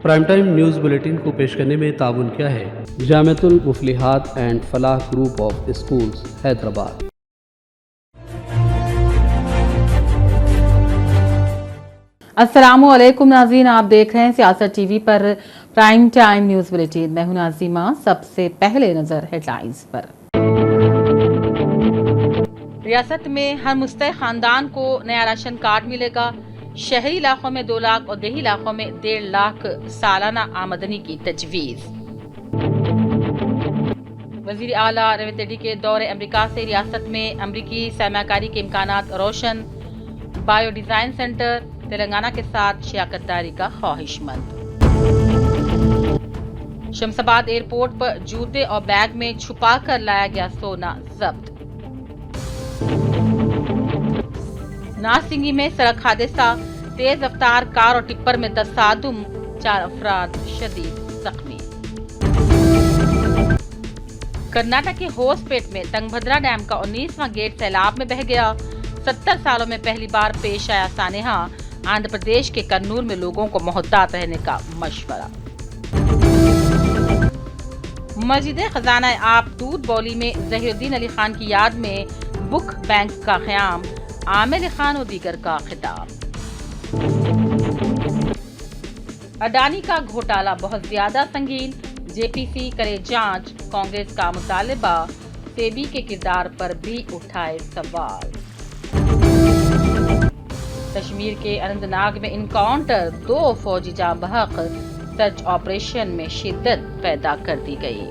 Prime time news bulletin को पेश करने में ताउन किया है Jamiatul Muflihat and Falah group of schools Hyderabad. अस्सलामुअलैकुम नाज़रीन, आप देख रहे हैं सियासत टीवी पर प्राइम टाइम न्यूज़ बुलेटिन। मैं हूं नाज़िमा। सबसे पहले नजर हेडलाइंस पर। रियासत में हर मुस्तहिक खानदान को नया राशन कार्ड मिलेगा। शहरी इलाकों में 2 लाख और देही इलाकों में 1.5 लाख सालाना आमदनी की तजवीज़। वज़ीर आला रवीत रेड्डी के दौरे अमेरिका से रियासत में अमरीकी सरमाकारी के इम्कानात रोशन। बायो डिज़ाइन सेंटर तेलंगाना के साथ शियाकतदारी का ख्वाहिशमंद। शमसाबाद एयरपोर्ट पर जूते और बैग में छुपा कर लाया गया सोना जब्त। नासिंगी में सड़क हादसा, तेज रफ्तार कार और टिप्पर में तसादुम, 4 अफराद शदीद जख्मी। कर्नाटक के होसपेट में तंगभद्रा डैम का 19वां गेट सैलाब में बह गया। 70 सालों में पहली बार पेश आया सानेहा। आंध्र प्रदेश के कन्नूर में लोगों को मोहतात रहने का मशवरा। मस्जिद खजाना आप दूध बौली में ज़हीरुद्दीन अली खान की याद में बुक बैंक का क़याम। आमिर खान और दीगर का खिताब। अडानी का घोटाला बहुत ज्यादा संगीन, जेपीसी करे जांच। कांग्रेस का मुतालिबा, सेबी के किरदार पर भी उठाए सवाल। कश्मीर के अनंतनाग में इनकाउंटर, 2 फौजी जाँ बहक। सर्च ऑपरेशन में शिद्दत पैदा कर दी गई।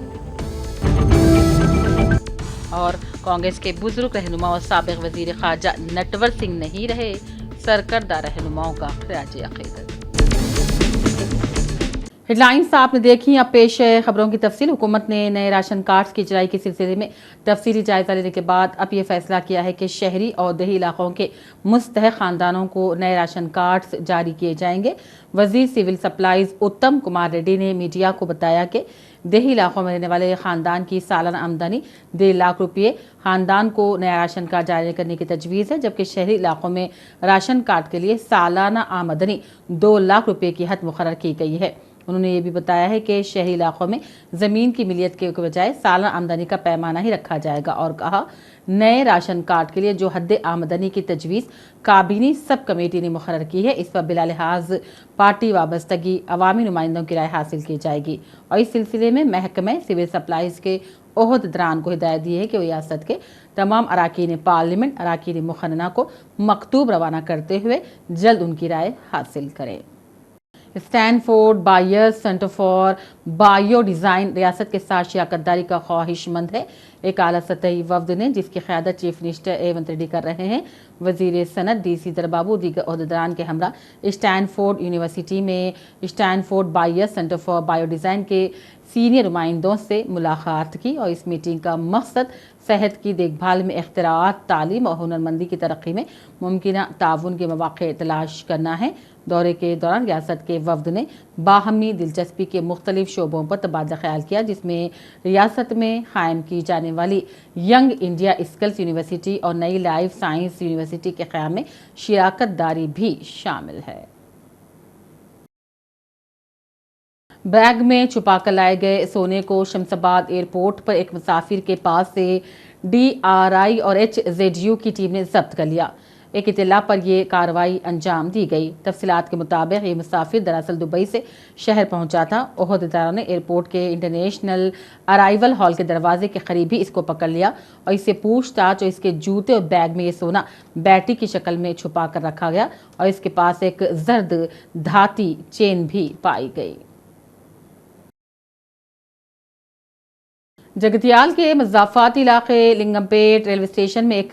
और कांग्रेस के बुजुर्ग रहनुमा और साबिक वजीर खारजा नटवर सिंह नहीं रहे, सरकर्दा रहनुमाओं का खिराज अकीदत। हेडलाइंस आपने देखी। अब पेश है खबरों की तफसील। हुकूमत ने नए राशन कार्ड्स की इजराई के सिलसिले में तफसीली जायजा लेने के बाद अब ये फैसला किया है कि शहरी और देही इलाकों के मुस्तहिक खानदानों को नए राशन कार्ड्स जारी किए जाएंगे। वजीर सिविल सप्लाईज उत्तम कुमार रेड्डी ने मीडिया को बताया कि देही इलाकों में रहने वाले खानदान की सालाना आमदनी 1.5 लाख रुपये। खानदान को नया राशन कार्ड जारी करने की तजवीज़ है, जबकि शहरी इलाकों में राशन कार्ड के लिए सालाना आमदनी 2 लाख रुपये की हद मुकर्रर की गई है। उन्होंने ये भी बताया है कि शहरी इलाकों में ज़मीन की मिलियत के बजाय सालाना आमदनी का पैमाना ही रखा जाएगा और कहा नए राशन कार्ड के लिए जो हद आमदनी की तजवीज़ काबीनी सब कमेटी ने मुकर्रर की है, इस पर बिला लिहाज पार्टी वाबस्तगी अवामी नुमाइंदों की राय हासिल की जाएगी। और इस सिलसिले में महकमे सिविल सप्लाईज के ओहदेदारान को हिदायत दी है कि रियासत के तमाम अराकीन पार्लियामेंट अराकीन मुखन्ना को मकतूब रवाना करते हुए जल्द उनकी राय हासिल करें। Stanford buyers centre for bio design रियासत के साथ शियाकतदारी का ख्वाहिशमंद है। एक आला सतही वफ्द ने, जिसकी क़यादत चीफ मिनिस्टर रेवंत रेड्डी कर रहे हैं, वज़ीर सनत डीसी दरबाबू दीगर ओहदेदारान के हमरा स्टैनफोर्ड यूनिवर्सिटी में Stanford buyers centre for bio design के सीनियर नुमाइंदों से मुलाकात की। और इस मीटिंग का मकसद सेहत की देखभाल में इख्तिराआत, तालीम और हुनरमंदी की तरक्की में मुमकिन ताउन के मौक़े तलाश करना है। दौरे के दौरान रियासत के वफ्द ने बाहमी दिलचस्पी के मुख्तलिफ शोबों पर तबादला ख्याल किया, जिसमें रियासत में कायम की जाने वाली यंग इंडिया स्किल्स यूनिवर्सिटी और नई लाइफ साइंस यूनिवर्सिटी के क़याम में शिराकत दारी भी शामिल है। बैग में छुपा कर लाए गए सोने को शमसाबाद एयरपोर्ट पर एक मुसाफिर के पास से DRI और HZU की टीम ने जब्त कर लिया। एक इत्तला पर यह कार्रवाई अंजाम दी गई। तफसीलात के मुताबिक ये मुसाफिर दरअसल दुबई से शहर पहुंचा था। ओहदेदारों ने एयरपोर्ट के इंटरनेशनल अराइवल हॉल के दरवाजे के करीब ही इसको पकड़ लिया और इससे पूछताछ और इसके जूते और बैग में ये सोना बैटरी की शक्ल में छुपा कर रखा गया और इसके पास एक जर्द धाती चेन भी पाई गई। जगतियाल के मज़ाफ़ाती इलाके लिंगमपेट रेलवे स्टेशन में एक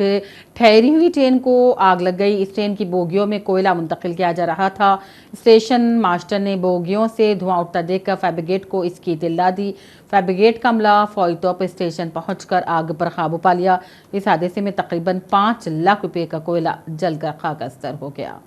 ठहरी हुई ट्रेन को आग लग गई। इस ट्रेन की बोगियों में कोयला मुंतकिल किया जा रहा था। स्टेशन मास्टर ने बोगियों से धुआं उठता देखकर फायर ब्रिगेड को इसकी इत्तला दी। फायर ब्रिगेड का अमला फौरी तौर पर स्टेशन पहुंचकर आग पर काबू पा लिया। इस हादसे में तकरीबन 5 लाख रुपये का कोयला जलकर खाकस्तर हो गया।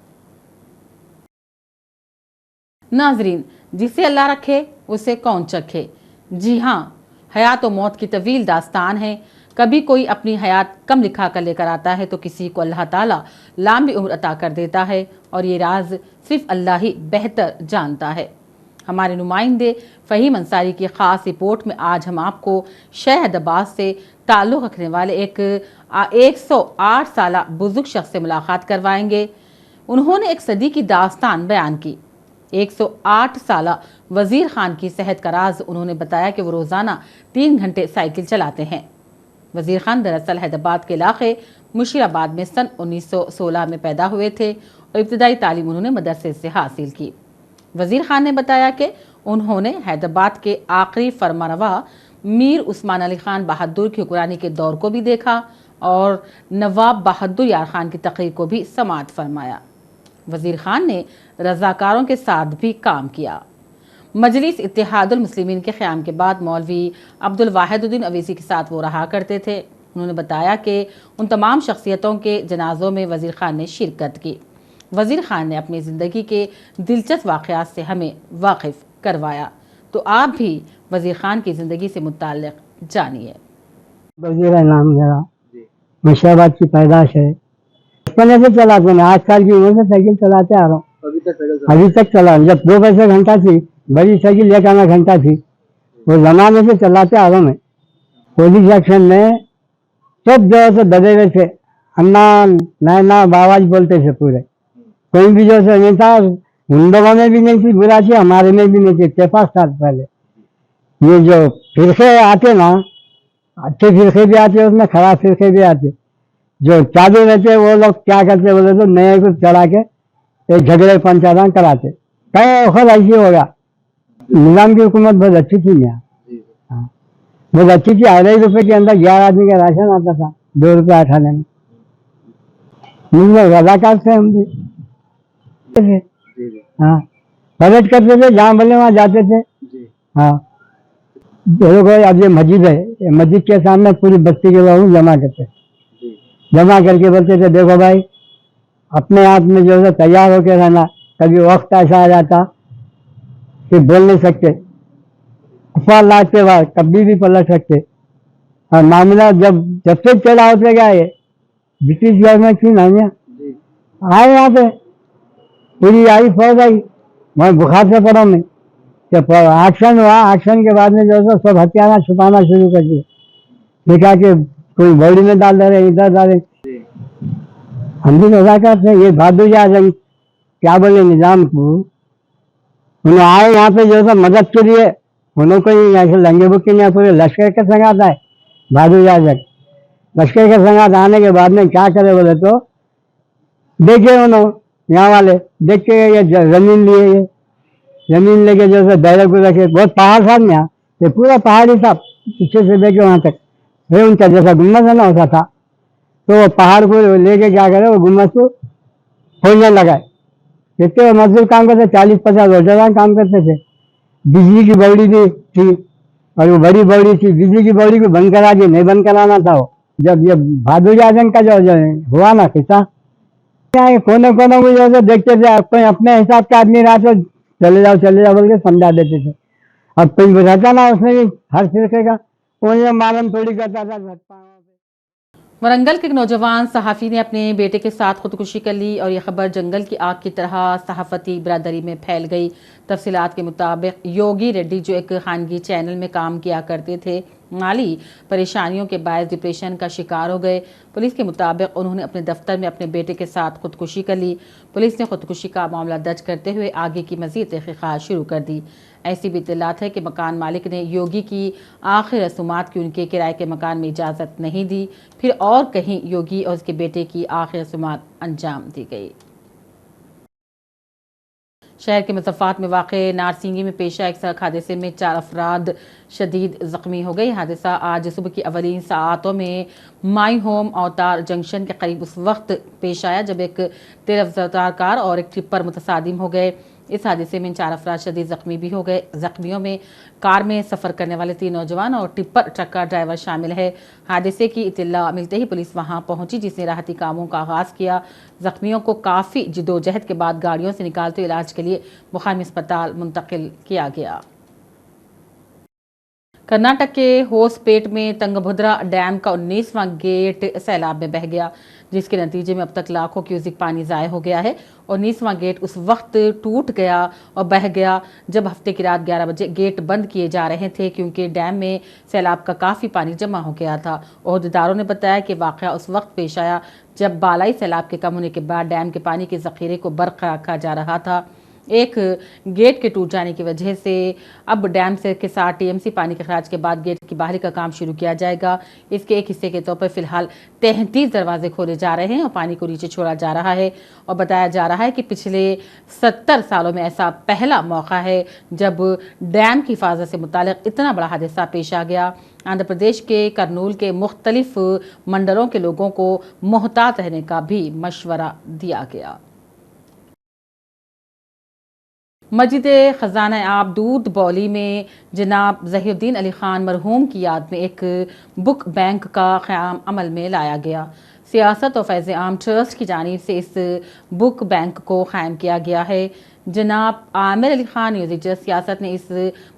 नाजरीन, जिसे अल्लाह रखे उसे कौन चखे। जी हाँ, हयात और मौत की तवील दास्तान है। कभी कोई अपनी हयात कम लिखा कर लेकर आता है तो किसी को अल्लाह ताला लंबी उम्र अता कर देता है और ये राज सिर्फ अल्लाह ही बेहतर जानता है। हमारे नुमाइंदे फ़हीम अंसारी की ख़ास रिपोर्ट में आज हम आपको शहदाबाद से ताल्लुक़ रखने वाले एक 108 साला बुजुर्ग शख्स से मुलाकात करवाएंगे। उन्होंने एक सदी की दास्तान बयान की। 108 साला वजीर खान की सेहत का राज उन्होंने बताया कि वो रोज़ाना 3 घंटे साइकिल चलाते हैं। वजीर खान दरअसल हैदराबाद के इलाके मुशीराबाद में सन 1916 में पैदा हुए थे और इब्तदाई तालीम उन्होंने मदरसे से हासिल की। वजीर खान ने बताया कि उन्होंने हैदराबाद के आखिरी फरमानरवा मीर उस्मान अली खान बहादुर की हुक्मरानी के दौर को भी देखा और नवाब बहादुर यार खान की तकरीर को भी समाअत फरमाया। वजीर खान ने रजाकारों के साथ भी काम किया। मजलिस इत्तेहादुल मुस्लिमीन के क़याम के बाद मौलवी अब्दुल वाहिदुद्दीन अवैसी के साथ वो रहा करते थे। उन्होंने बताया कि उन तमाम शख्सियतों के जनाजों में वजीर खान ने शिरकत की। वजीर खान ने अपनी ज़िंदगी के दिलचस्प वाक़यात से हमें वाकिफ़ करवाया, तो आप भी वजीर खान की ज़िंदगी से मुताल्लिक़ जानिए। वजीर नाम मेरा मुशीराबाद की पैदाश है। बचपन से चलाते हैं, 8 साल की उम्र से साइकिल चलाते आ रहा हूँ। अभी तक चला। जब 2 पैसे घंटा थी, बड़ी साइकिल 1 आना घंटा थी, वो जमाने से चलाते आ रहा हूँ मैं। पुलिस जंक्शन में सब जो से दबे हुए थे, अन्ना नैना बाबाज बोलते थे पूरे। कोई भी जो से नहीं था, उन लोगों में भी नहीं थी बुरा थी, हमारे में भी नहीं थी। 6-5 साल पहले ये जो फिरके आते ना, अच्छे फिरके भी आते, उसमें खराब फिरके भी आते। जो चालू रहते वो लोग क्या करते बोले तो नए को चढ़ा के एक झगड़े पंचायत कराते। कहीं वक्त ऐसी होगा। निजाम की हुकूमत बहुत अच्छी थी यहाँ, हाँ बहुत अच्छी थी। 2.5 रुपए के अंदर 11 आदमी का राशन आता था, 2 रुपये 8 आने में। रजाकार से हम भी हाँ परेड करते थे, जहाँ बोले वहाँ जाते थे। हाँ देखो अब ये मस्जिद है, ये मस्जिद के सामने पूरी बस्ती के लोग जमा करते, जमा करके बोलते थे देखो भाई अपने आप में जो है तैयार होकर रहना, कभी वक्त ऐसा आ जाता कि बोल नहीं सकते, अफवाह लाते बाद कभी भी पलट सकते। और मामला जब से चला होते गया ये ब्रिटिश गवर्नमेंट की नामिया आए यहाँ पे, पूरी आई फौज आई, मैं बुखार से पड़ा मैं। जब एक्शन हुआ, एक्शन के बाद में जो है सब हथियार छुपाना शुरू कर दिए। देखा कि कोई बॉडी में डाल दे रहे, इधर डाले। हम भी रजाकार थे। ये बहादुर आजम क्या बोले निजाम को, उन्हें आए यहाँ पे जो है मदद के लिए। उन्होंने कोई ऐसे लंगे बुक्के नहीं, पूरे लश्कर के संग आता है बहादुर आजम। लश्कर के संग आने के बाद में क्या करे बोले तो देखे उन्होंने यहाँ वाले देख के ये जमीन लिए, ये जमीन लेके जो है दायरा को रखे। बहुत पहाड़ था यहाँ, ये पूरा पहाड़ ही था पीछे से लेके वहां तक। फिर उनका जैसा गुम्बद है ना होता था, तो वो पहाड़ को लेके क्या करे, वो गुम्बद को खोलने लगाए। जितने मजदूर काम करते 40-50 रोजाना काम करते थे। बिजली की बौड़ी भी थी और वो बड़ी बौड़ी थी, बिजली की बौड़ी को बंद करा दी, नहीं बंद कराना था वो। जब ये बहादुर आजम का जो हुआ ना किस्सा, कोने कोने को जो है देखते थे, अपने हिसाब के आदमी रहा तो चले जाओ बोल के समझा देते थे। अब कोई रहता ना उसमें भी हर फिरके का, वो मालूम थोड़ी करता था। वरंगल के एक नौजवान सहाफ़ी ने अपने बेटे के साथ खुदकुशी कर ली और यह खबर जंगल की आग की तरह सहाफ़ती बिरादरी में फैल गई। तफसीलात के मुताबिक योगी रेड्डी जो एक खानगी चैनल में काम किया करते थे, माली परेशानियों के बायस डिप्रेशन का शिकार हो गए। पुलिस के मुताबिक उन्होंने अपने दफ्तर में अपने बेटे के साथ खुदकुशी कर ली। पुलिस ने खुदकुशी का मामला दर्ज करते हुए आगे की मज़ीद तहक़ीक़ात शुरू कर दी। ऐसी भी इत्तलात है कि मकान मालिक ने योगी की आखिर रसूमात की उनके किराए के मकान में इजाज़त नहीं दी, फिर और कहीं योगी और उसके बेटे की आखिर रसूमात अंजाम दी गई। शहर के मुज़फ़्फ़रात में वाक़े नारसिंगी में पेश आए एक सड़क हादसे में 4 अफराद शदीद ज़ख्मी हो गए। हादसा आज सुबह की अवलीन साआतों में माई होम अवतार जंक्शन के करीब उस वक्त पेश आया जब एक तेज़ रफ्तार कार और एक टिप्पर मुतसादिम हो गए। इस हादसे में 4 अफराद शदीद ज़ख्मी भी हो गए। ज़ख्मियों में कार में सफ़र करने वाले 3 नौजवान और टिप्पर ट्रक का ड्राइवर शामिल है। हादसे की इत्तला मिलते ही पुलिस वहां पहुंची, जिसने राहती कामों का आगाज़ किया। ज़ख्मियों को काफ़ी जिद्दोजहद के बाद गाड़ियों से निकालते इलाज के लिए मुकामी अस्पताल मुंतकिल किया गया। कर्नाटक के होसपेट में तंगभद्रा डैम का 19वां गेट सैलाब में बह गया, जिसके नतीजे में अब तक लाखों क्यूसिक पानी ज़ाय हो गया है। 19वां गेट उस वक्त टूट गया और बह गया जब हफ्ते की रात 11 बजे गेट बंद किए जा रहे थे, क्योंकि डैम में सैलाब का काफ़ी पानी जमा हो गया था। ओहदेदारों ने बताया कि वाक़या उस वक्त पेश आया जब बालाई सैलाब के कम होने के बाद डैम के पानी के ज़ख़ीरे को बरकरार रखा जा रहा था। एक गेट के टूट जाने की वजह से अब डैम से के साथ टीएमसी पानी के खराज के बाद गेट की बाहरी का काम शुरू किया जाएगा। इसके एक हिस्से के तौर पर फिलहाल 33 दरवाजे खोले जा रहे हैं और पानी को नीचे छोड़ा जा रहा है। और बताया जा रहा है कि पिछले 70 सालों में ऐसा पहला मौका है जब डैम की हिफाजत से मुताल्लिक इतना बड़ा हादसा पेश आ गया। आंध्र प्रदेश के कर्नूल के मुख्तलिफ मंडलों के लोगों को मोहतात रहने का भी मशवरा दिया गया। मस्जिद खजाना आब दूध बौली में जनाब ज़हीउद्दीन अली खान मरहूम की याद में एक बुक बैंक का क़याम अमल में लाया गया। सियासत और फैज़ आम ट्रस्ट की जानिब से इस बुक बैंक को क़ायम किया गया है। जनाब आमिर अली खान यूज़र सियासत ने इस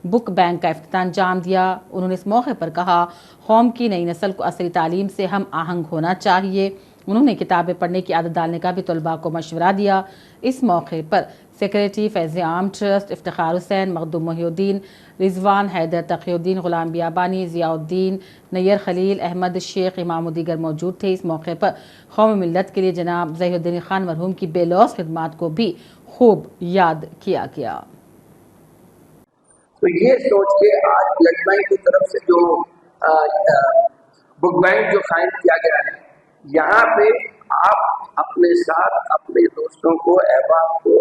बुक बैंक का इफ्तिताह अंजाम दिया। उन्होंने इस मौके पर कहा, कौम की नई नस्ल को असली तालीम से हम आहंग होना चाहिए। उन्होंने किताबें पढ़ने की आदत डालने का भी तलबा को मशवरा दिया। इस मौके पर सेक्रेटरी फैज़ आम ट्रस्ट इफ्तिखार हुसैन, मखदूम मोहिउद्दीन, रिजवान हैदर, तक़ीउद्दीन ग़ुलाम बियाबानी, ज़ियाउद्दीन, नैयर खलील, अहमद शेख, इमाम व दीगर मौजूद थे। इस मौके पर कौम मिल्लत के लिए जनाब ज़हीउद्दीन खान मरहूम की बेलौस खिदमात को भी खूब याद किया गया। तो ये सोच के आज ब्लड बैंक की तरफ से जो बुक बैंक जो कायम किया गया है, यहाँ पे आप अपने साथ अपने दोस्तों को, अहबाब को,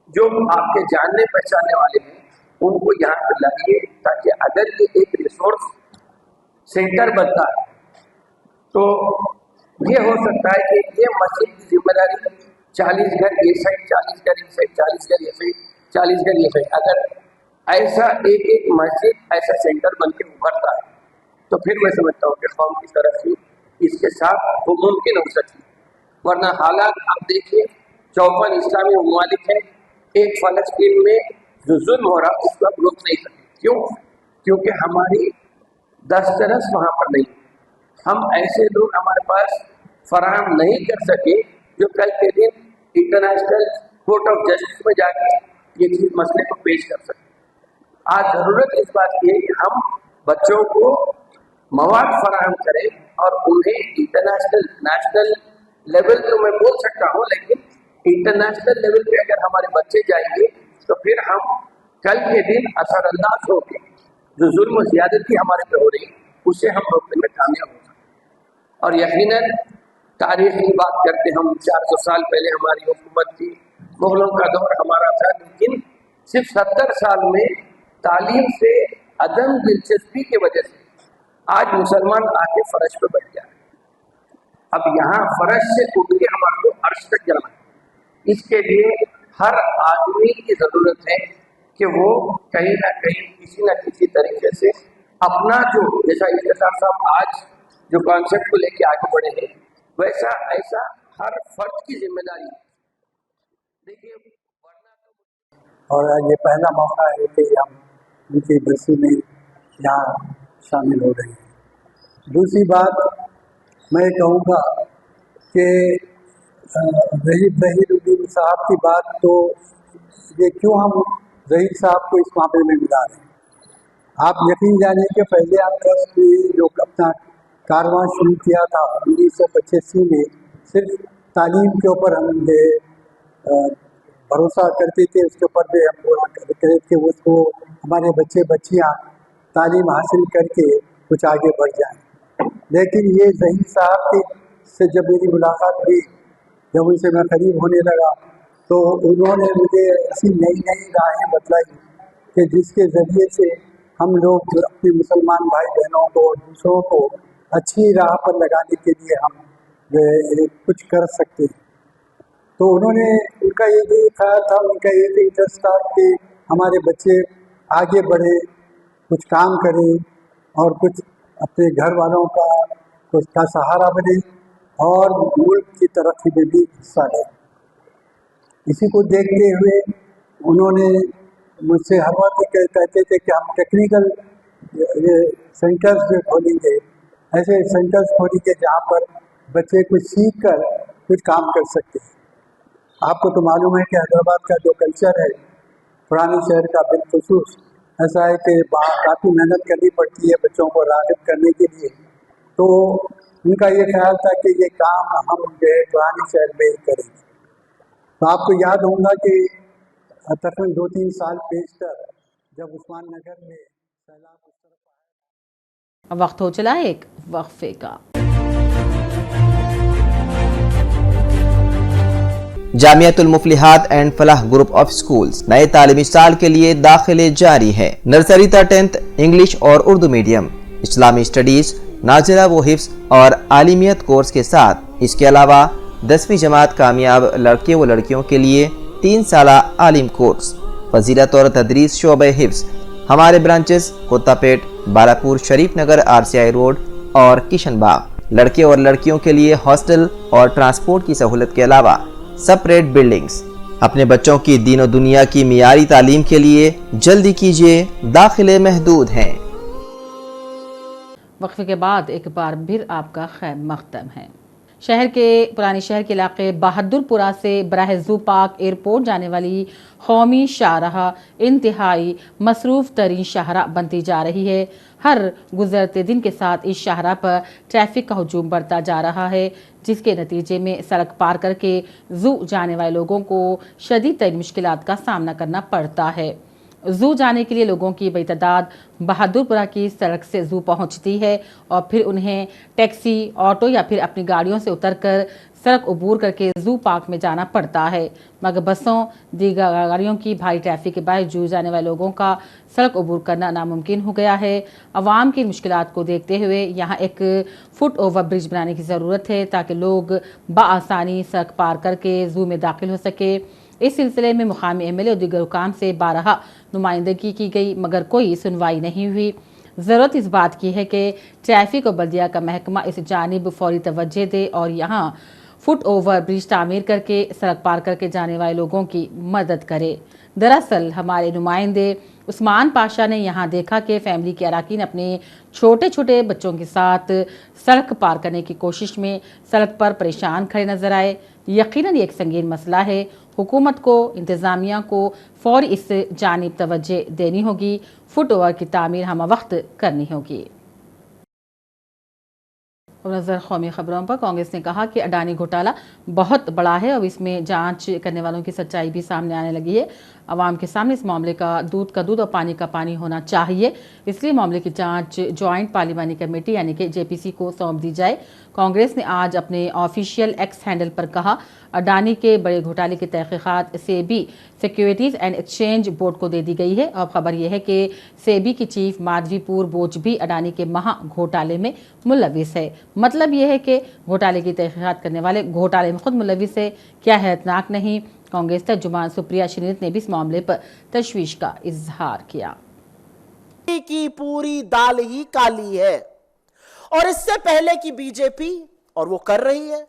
जो आपके जानने पहचानने वाले हैं, उनको यहाँ पे लाइए, ताकि अगर ये एक रिसोर्स सेंटर बनता है तो ये हो सकता है कि ये मस्जिद की जिम्मेदारी 40 घर ये साइड, 40 घर ये साइड, 40 घर ये साइड, 40 घर ये साइड, अगर ऐसा एक एक मस्जिद ऐसा सेंटर बन के उभरता है तो फिर मैं समझता हूँ कि कौम की तरक्की इसके साथ वो मुमकिन हो सकती है। वरना हालात आप देखिए, 54 इस्लामी ममालिक हैं, एक फ़लस्तीन में जो जुल्म हो रहा उसको आप रोक नहीं सकते। क्यों? क्योंकि हमारी दस्तरस वहाँ पर नहीं, हम ऐसे लोग हमारे पास फराहम नहीं कर सके जो कल के दिन इंटरनेशनल कोर्ट ऑफ जस्टिस में जाके ये चीज मसले को पेश कर सके। आज जरूरत इस बात की है कि हम बच्चों को मवाद फराहम करें और उन्हें इंटरनेशनल, नेशनल लेवल तो मैं बोल सकता हूँ, लेकिन इंटरनेशनल लेवल पे अगर हमारे बच्चे जाएंगे तो फिर हम कल के दिन असरअंदाज होकर जो जुल्म ज़्यादती हमारे पे हो रही उसे हम रोकने में कामयाब हो सकते। और यकीनन तारीख की बात करते हम, 400 साल पहले हमारी हुकूमत थी, मुगलों का दौर हमारा था, लेकिन सिर्फ 70 साल में तालीम से अदम दिलचस्पी की वजह से आज मुसलमान आके फर्श पे बैठ गया। अब यहाँ फर्श से उठ के हमारे को अर्श तक जाना है। इसके लिए हर आदमी की जरूरत है कि वो कहीं ना कहीं किसी न किसी तरीके से अपना जो, जैसा इफ्तिखार साहब आज जो कॉन्सेप्ट को लेके आगे बढ़े हैं, वैसा ऐसा हर फर्द की जिम्मेदारी है। देखिए, और ये पहला मौका है कि हम उनकी बरसी में यहाँ शामिल हो रहे हैं। दूसरी बात मैं कहूँगा कि ज़हीउद्दीन साहब की बात, तो ये क्यों हम ज़हीर साहब को इस मामले में मिला रहे हैं। आप यकीन जानिए कि पहले आप ट्रस्ट में जो अपना कारवां शुरू किया था 1985 में, सिर्फ तालीम के ऊपर हम भरोसा करते थे, उसके ऊपर भी हम पूरा करते थे उसको हमारे बच्चे बच्चियाँ तालीम हासिल करके कुछ आगे बढ़ जाएं। लेकिन ये ज़हीर साहब से जब मेरी मुलाकात हुई, जब उनसे मैं करीब होने लगा, तो उन्होंने मुझे ऐसी नई नई राहें बतलाई कि जिसके ज़रिए से हम लोग अपने मुसलमान भाई बहनों को और दूसरों को अच्छी राह पर लगाने के लिए हम कुछ कर सकते हैं। तो उन्होंने, उनका ये भी ख्याल था, उनका ये भी इंटरेस्ट था कि हमारे बच्चे आगे बढ़े, कुछ काम करें और कुछ अपने घर वालों का कुछ का सहारा बने और मुल्क की तरक्की में भी हिस्सा लें। इसी को देखते हुए उन्होंने मुझसे हर वक्त कहते थे कि हम टेक्निकल ये सेंटर्स जो खोलेंगे, ऐसे सेंटर्स खोलेंगे जहाँ पर बच्चे कुछ सीख कर कुछ काम कर सकते हैं। आपको तो मालूम है कि हैदराबाद का जो कल्चर है पुराने शहर का बिलखुसूस ऐसा है कि काफ़ी मेहनत करनी पड़ती है बच्चों को राग़िब करने के लिए। तो उनका ये ख्याल था कि ये काम हम जो है पुराने शहर में ही करेंगे। तो आपको याद होगा कि तकरीबन 2-3 साल पेशतर जब उस्मान नगर में सैलाब उस तरफ आया। अब वक्त हो चला है एक वक्फे का। Jamiatul Muflihat and Falah group of schools नए तालीमी साल के लिए दाखिले जारी है। नर्सरी तक 10th इंग्लिश और उर्दू मीडियम, इस्लामी स्टडीज, नाज़िला व हिफ्ज़ और आलिमियत कोर्स के साथ इसके अलावा 10वीं जमात कामयाब लड़के व लड़कियों के लिए 3 साला आलिम कोर्स, फजीलत और तदरीस शोबे हिफ्ज़। हमारे ब्रांचेस कोत्तापेट, बालापुर, शरीफ नगर, RCI रोड और किशनबाग। लड़के और लड़कियों के लिए हॉस्टल और ट्रांसपोर्ट की सहूलत के अलावा सेपरेट बिल्डिंग्स। अपने बच्चों की दीन दुनिया की मियारी तालीम के लिए जल्दी कीजिए, दाखिले महदूद हैं। वक्फे के बाद एक बार फिर आपका खैर मकदम है। शहर के पुराने शहर के इलाके बहादुरपुरा से बराह जू पार्क एयरपोर्ट जाने वाली कौमी शाहराह इंतहाई मसरूफ तरीन शाहराह बनती जा रही है। हर गुजरते दिन के साथ इस शाहराह पर ट्रैफिक का हुजूम बढ़ता जा रहा है, जिसके नतीजे में सड़क पार करके जू जाने वाले लोगों को शदीद तरीन मुश्किलात का सामना करना पड़ता है। जू जाने के लिए लोगों की बड़ी तादाद बहादुरपुरा की सड़क से जू पहुंचती है और फिर उन्हें टैक्सी, ऑटो या फिर अपनी गाड़ियों से उतरकर सड़क अबूर करके जू पार्क में जाना पड़ता है। मगर बसों, दीगर गाड़ियों की भारी ट्रैफिक के बावजूद जाने वाले लोगों का सड़क अबूर करना नामुमकिन हो गया है। आवाम की मुश्किलात को देखते हुए यहाँ एक फुट ओवर ब्रिज बनाने की ज़रूरत है ताकि लोग बआसानी सड़क पार करके जू में दाखिल हो सके। इस सिलसिले में मुकामी MLA और दीगर हुकाम से 12 नुमाइंदगी की गई, मगर कोई सुनवाई नहीं हुई। ज़रूरत इस बात की है कि ट्रैफिक और बल्दिया का महकमा इस जानिब फौरी तवज्जो दे और यहाँ फुट ओवर ब्रिज तामीर करके सड़क पार करके जाने वाले लोगों की मदद करे। दरअसल हमारे नुमाइंदे उस्मान पाशा ने यहाँ देखा कि फैमिली के अरकान अपने छोटे छोटे बच्चों के साथ सड़क पार करने की कोशिश में सड़क पर परेशान खड़े नजर आए। यकीनन ये एक संगीन मसला है। हुकूमत को, इंतज़ामिया को फौरी इस जानिब तवज्जो देनी होगी। फुट ओवर की तामीर हम वक्त करनी होगी। नजर कौमी खबरों पर, कांग्रेस ने कहा कि अडानी घोटाला बहुत बड़ा है और इसमें जांच करने वालों की सच्चाई भी सामने आने लगी है। आवाम के सामने इस मामले का दूध और पानी का पानी होना चाहिए, इसलिए मामले की जांच जॉइंट पार्लिमानी कमेटी यानी कि JPC को सौंप दी जाए। कांग्रेस ने आज अपने ऑफिशियल X हैंडल पर कहा, अडानी के बड़े घोटाले की तहकीकात SEBI securities and exchange board को दे दी गई है। और खबर यह है कि सेबी की चीफ माधवीपुर बोज भी अडानी के महा घोटाले में मुलविस है। मतलब यह है कि घोटाले की तहकीकात करने वाले घोटाले में खुद मुलविस है। क्या हैरतनाक नहीं। कांग्रेस तर्जुमान सुप्रिया श्रीनित ने भी इस मामले पर तशवीश का इजहार किया। की पूरी दाल ही काली है और इससे पहले की बीजेपी और वो कर रही है।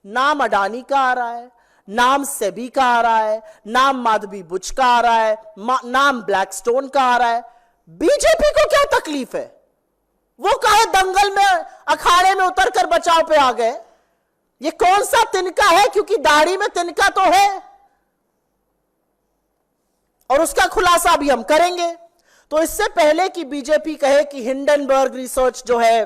नाम अडानी का आ रहा है, नाम सेबी का आ रहा है, नाम माधवी बुच का आ रहा है, नाम ब्लैकस्टोन का आ रहा है। बीजेपी को क्या तकलीफ है? वो काहे दंगल में अखाड़े में उतरकर बचाव पे आ गए? ये कौन सा तिनका है? क्योंकि दाढ़ी में तिनका तो है और उसका खुलासा भी हम करेंगे। तो इससे पहले कि बीजेपी कहे कि हिंडनबर्ग रिसर्च जो है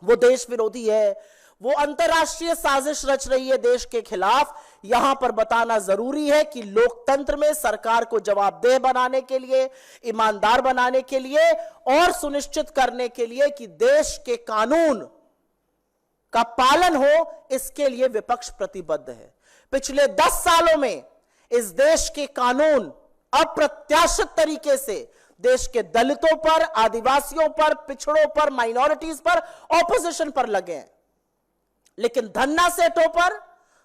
वो देश विरोधी है, वो अंतरराष्ट्रीय साजिश रच रही है देश के खिलाफ, यहां पर बताना जरूरी है कि लोकतंत्र में सरकार को जवाबदेह बनाने के लिए, ईमानदार बनाने के लिए और सुनिश्चित करने के लिए कि देश के कानून का पालन हो, इसके लिए विपक्ष प्रतिबद्ध है। पिछले 10 सालों में इस देश के कानून अप्रत्याशित तरीके से देश के दलितों पर, आदिवासियों पर, पिछड़ों पर, माइनॉरिटीज पर, ऑपोजिशन पर लगे हैं, लेकिन धन्ना सेठों पर,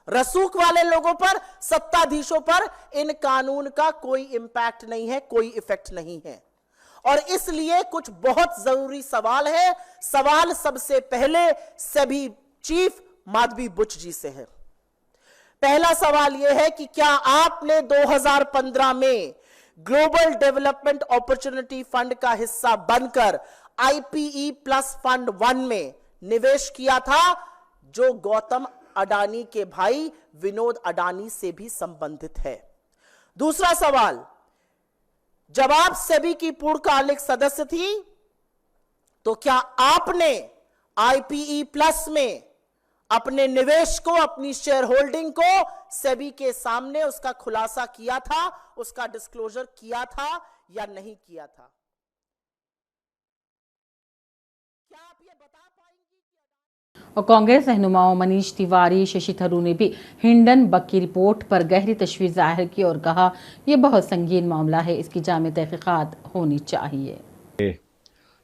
रसूख वाले लोगों पर, सत्ताधीशों पर इन कानून का कोई इंपैक्ट नहीं है, कोई इफेक्ट नहीं है। और इसलिए कुछ बहुत जरूरी सवाल है। सवाल सबसे पहले सेबी चीफ माधवी बुच जी से है। पहला सवाल यह है कि क्या आपने 2015 में ग्लोबल डेवलपमेंट अपॉर्चुनिटी फंड का हिस्सा बनकर IPE प्लस फंड 1 में निवेश किया था, जो गौतम अडानी के भाई विनोद अडानी से भी संबंधित है। दूसरा सवाल, जब आप सेबी की पूर्णकालिक सदस्य थी तो क्या आपने IPE प्लस में अपने निवेश को, अपनी शेयर होल्डिंग को सेबी के सामने उसका खुलासा किया था, उसका डिस्क्लोजर किया था या नहीं किया था? क्या आप ये बता पाएंगी? और कांग्रेस रहनुमाओं मनीष तिवारी, शशि थरूर ने भी हिंडनबर्ग की रिपोर्ट पर गहरी तशवीश जाहिर की और कहा यह बहुत संगीन मामला है, इसकी जामे तहकीकात होनी चाहिए।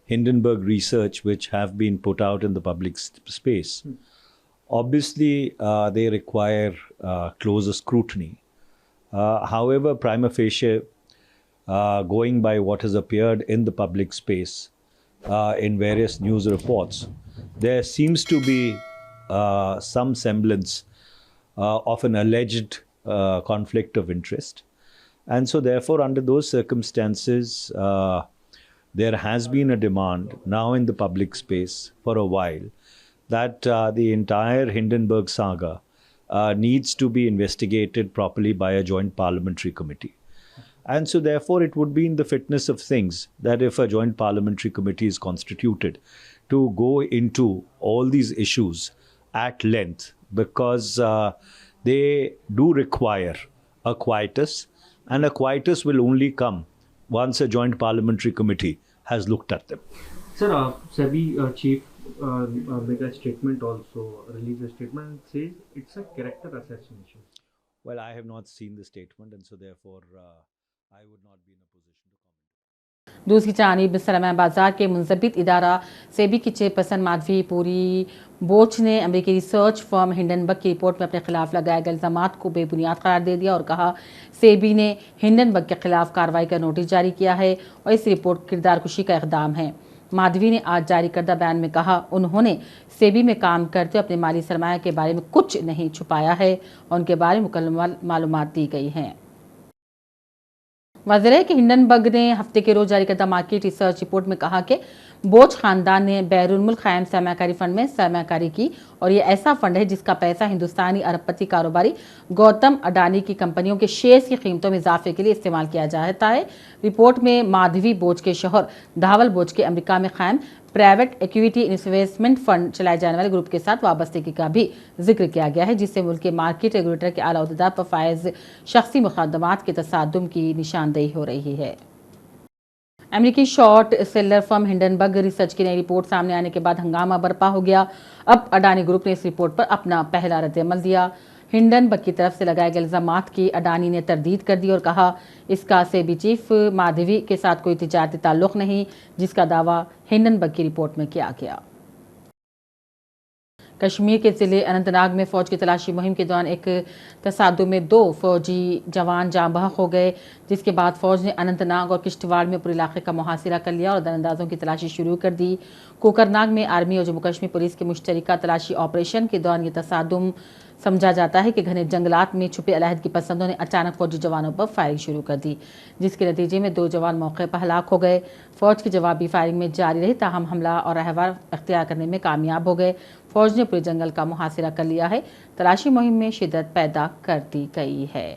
Hindenburg research which have been put out in the public space. Obviously, they require closer scrutiny. However, prima facie, going by what has appeared in the public space in various news reports, there seems to be some semblance of an alleged conflict of interest. And so therefore, under those circumstances, there has been a demand now in the public space for a while that the entire Hindenburg saga needs to be investigated properly by a joint parliamentary committee. And so therefore it would be in the fitness of things that if a joint parliamentary committee is constituted to go into all these issues at length, because they do require a quietus, and a quietus will only come once a joint parliamentary committee has looked at them. Sir, SEBI chief made a statement also, released a statement and says it's a character assassination. Well, I have not seen the statement, and so therefore I would not be in a position to comment. दूसरी जानिब सलमान बाजार के मुंजबित इदारा सेबी की chairperson Madhavi पूरी बोच ने अमेरिकी रिसर्च फर्म हिंडनबर्ग की रिपोर्ट में अपने खिलाफ लगाए गए इल्जामात को बेबुनियाद करार दे दिया और कहा सेबी ने हिंडनबर्ग के खिलाफ कार्रवाई का नोटिस जारी किया है और इस रिपोर्ट किरदार कुशी का इक़दाम है। माधवी ने आज जारी करदा बयान में कहा उन्होंने सेबी में काम करते अपने माली सरमाया के बारे में कुछ नहीं छुपाया है और उनके बारे में मुकम्मल मालूमात दी गई हैं। वाज़ेह है कि हिंडनबर्ग ने हफ्ते के रोज जारी करदा मार्केट रिसर्च रिपोर्ट में कहा कि बोच खानदान ने बैरून मुल्क कायम सरमायाकारी फंड में सरमायाकारी की और ये ऐसा फंड है जिसका पैसा हिंदुस्तानी अरबपति कारोबारी गौतम अडानी की कंपनियों के शेयर्स की कीमतों में इजाफे के लिए इस्तेमाल किया जाता है। रिपोर्ट में माधवी बोच के शौहर धावल बोच के अमेरिका में कायम प्राइवेट इक्विटी इन्वेस्टमेंट फंड चलाए जाने वाले ग्रुप के साथ वाबस्तगी का भी जिक्र किया गया है, जिससे मुल्क के मार्केट रेगुलेटर के आला ओहदेदार पर फायज शख्सी मुकदमात के तसादुम की निशानदेही हो रही है। अमेरिकी short seller firm Hindenburg research की नई रिपोर्ट सामने आने के बाद हंगामा बर्पा हो गया। अब अडानी ग्रुप ने इस रिपोर्ट पर अपना पहला रद्द-ए-अमल दिया। हिंडनबर्ग की तरफ से लगाए गए इल्जामात की अडानी ने तरदीद कर दी और कहा इसका सेबी चीफ माधवी के साथ कोई तिजारती ताल्लुक नहीं, जिसका दावा हिंडनबर्ग की रिपोर्ट में किया गया। कश्मीर के ज़िले अनंतनाग में फ़ौज की तलाशी मुहिम के दौरान एक तसादुम में 2 फौजी जवान जाँ बहक हो गए, जिसके बाद फ़ौज ने अनंतनाग और किश्तवाड़ में पूरे इलाके का मुहासिरा कर लिया और दरअंदाजों की तलाशी शुरू कर दी। कोकरनाग में आर्मी और जम्मू कश्मीर पुलिस के मुश्तरका तलाशी ऑपरेशन के दौरान ये तसादुम समझा जाता है कि घने जंगलात में छुपे अलहदगी पसंदों ने अचानक फौजी जवानों पर फायरिंग शुरू कर दी, जिसके नतीजे में 2 जवान मौके पर हलाक हो गए। फौज की जवाबी फायरिंग में जारी रही, ताहम हमला और रहवार अख्तियार करने में कामयाब हो गए। फौज ने पूरे जंगल का मुहासिरा कर लिया है। तलाशी मुहिम में शिद्दत पैदा कर दी गई है।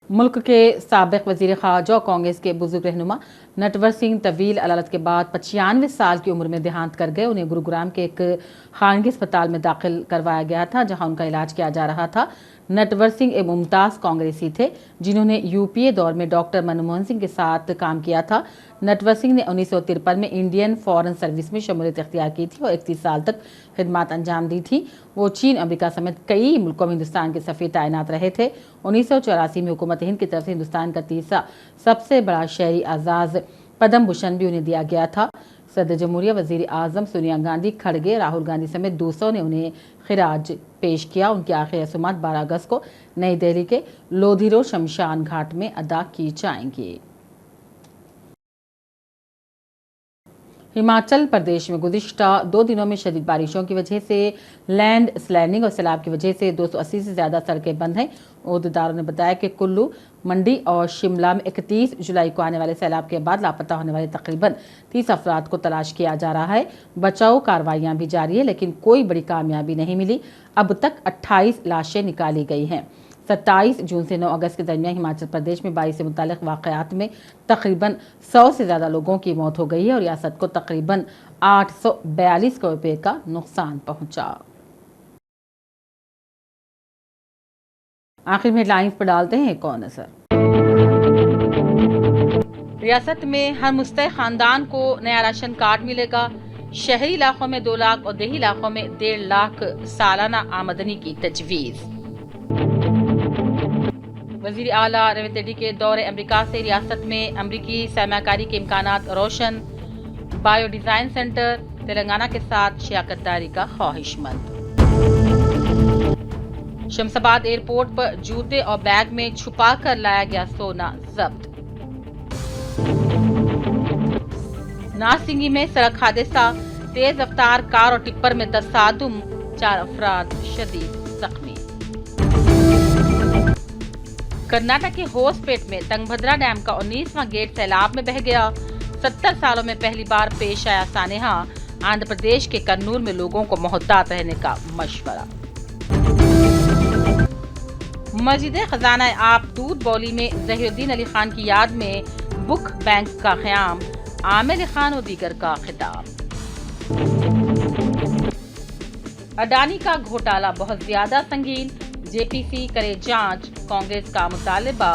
मुल्क के साबिक वज़ीर ख़ारजा और कांग्रेस के बुजुर्ग रहनुमा नटवर सिंह तवील अदालत के बाद 95 साल की उम्र में देहांत कर गए। उन्हें गुरुग्राम के एक खानगी अस्पताल में दाखिल करवाया गया था, जहां उनका इलाज किया जा रहा था। नटवर सिंह एक मुमताज़ कांग्रेसी थे जिन्होंने यूपीए दौर में डॉक्टर मनमोहन सिंह के साथ काम किया था। नटवर सिंह ने 1953 में इंडियन फॉरेन सर्विस में शमूलियत इख्तियार की थी और 31 साल तक खिदमत अंजाम दी थी। वो चीन, अमेरिका समेत कई मुल्कों में हिंदुस्तान के सफ़ीर तैनात रहे थे। 1984 में हुकूमत हिंद की तरफ से हिंदुस्तान का तीसरा सबसे बड़ा शहरी एजाज़ पद्म भूषण भी उन्हें दिया गया था। सदर जमहूरिया, वज़ीर आज़म सोनिया गांधी, खड़गे, राहुल गांधी समेत दूसरों ने उन्हें खिराज पेश किया। उनकी आखिरी रस्मात 12 अगस्त को नई दिल्ली के लोधी रोड शमशान घाट में अदा की जाएंगी। हिमाचल प्रदेश में गुज़िश्ता 2 दिनों में शदीद बारिशों की वजह से लैंड स्लाइडिंग और सैलाब की वजह से 280 से ज़्यादा सड़कें बंद हैं। अहदेदारों ने बताया कि कुल्लू, मंडी और शिमला में 31 जुलाई को आने वाले सैलाब के बाद लापता होने वाले तकरीबन 30 अफराद को तलाश किया जा रहा है। बचाव कार्रवाइयाँ भी जारी है, लेकिन कोई बड़ी कामयाबी नहीं मिली। अब तक 28 लाशें निकाली गई हैं। 27 जून से 9 अगस्त के दरमियान हिमाचल प्रदेश में बारिश से मुताल्लिक़ वाक़यात में तकरीबन 100 से ज़्यादा लोगों की मौत हो गई है और रियासत को तकरीबन 842 करोड़ रुपये का नुकसान पहुंचा। आखिर में हेडलाइंस पर डालते हैं एक और नजर। रियासत में हर मुस्तहिक़ खानदान को नया राशन कार्ड मिलेगा। शहरी इलाकों में 2 लाख और देही इलाकों में 1.5 लाख सालाना आमदनी की तजवीज़। वज़ीर आला रेवंत रेड्डी के दौरे अमेरिका से रियासत में अमरीकी सरमाकारी के इम्कानात रोशन। बायो डिज़ाइन सेंटर तेलंगाना के साथ शियाकतदारी का ख्वाहिशमंद। शमशाबाद एयरपोर्ट पर जूते और बैग में छुपा कर लाया गया सोना जब्त। नारसिंगी में सड़क हादसा, तेज रफ्तार कार और टिप्पर में तसादुम, 4 अफराद शदीद जख्मी। कर्नाटक के होसपेट में तंगभद्रा डैम का 19वां गेट सैलाब में बह गया। 70 सालों में पहली बार पेश आया सानेहा। आंध्र प्रदेश के कन्नूर में लोगों को मोहतात रहने का मशवरा। मस्जिद खजाना आप दूध बौली में ज़हीरुद्दीन अली खान की याद में बुक बैंक का क़याम। आमिर खान और दीगर का खिताब। अडानी का घोटाला बहुत ज्यादा संगीन, जेपीसी करे जांच। कांग्रेस का मुतालिबा,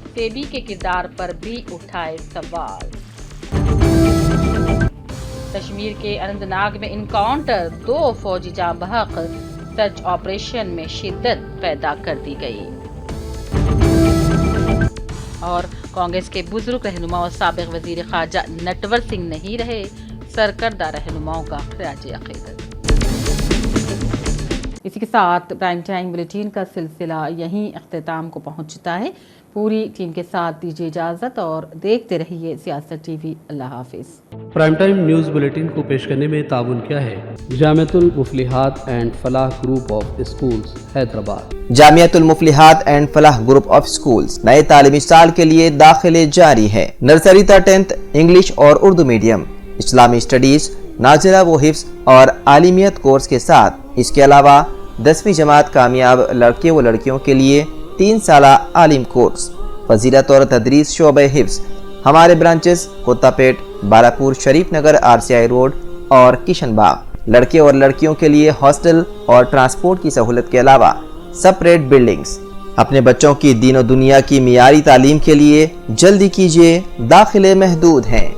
सेबी के किरदार पर भी उठाए सवाल। कश्मीर के अनंतनाग में इनकाउंटर, 2 फौजी जाँ बहक। सर्च ऑपरेशन में शिद्दत पैदा कर दी गई। और कांग्रेस के बुजुर्ग रहनुमा और साबिक वजीर खारजा नटवर सिंह नहीं रहे, सरकर्दा रहनुमाओं का खिराज अकीदत। इसी के साथ प्राइम टाइम बुलेटिन का सिलसिला यहीं अख्तिताम को पहुंचता है। पूरी टीम के साथ दीजिए इजाज़त और देखते रहिए सियासत टीवी। अल्लाह हाफिज़। प्राइम टाइम न्यूज़ बुलेटिन को पेश करने में ताउन किया है Jamiatul Muflihat and Falah group of schools Hyderabad. Jamiatul Muflihat and Falah group of schools नए तालीमी साल के लिए दाखिले जारी है। नर्सरी तक 10th इंग्लिश और उर्दू मीडियम, इस्लामी स्टडीज, नाजिला व हिफ्ज़ और आलिमियत कोर्स के साथ इसके अलावा 10वीं जमात कामयाब लड़के व लड़कियों के लिए 3 साला आलिम कोर्स, फजीलत और तदरीस शोबे हिफ्ज़। हमारे ब्रांचेस कोत्तापेट, बालापुर, शरीफ नगर, RCI रोड और किशनबाग। लड़के और लड़कियों के लिए हॉस्टल और ट्रांसपोर्ट की सहूलत के अलावा सेपरेट बिल्डिंग्स। अपने बच्चों की दीन और दुनिया की मियारी तालीम के लिए जल्दी कीजिए, दाखिले महदूद हैं।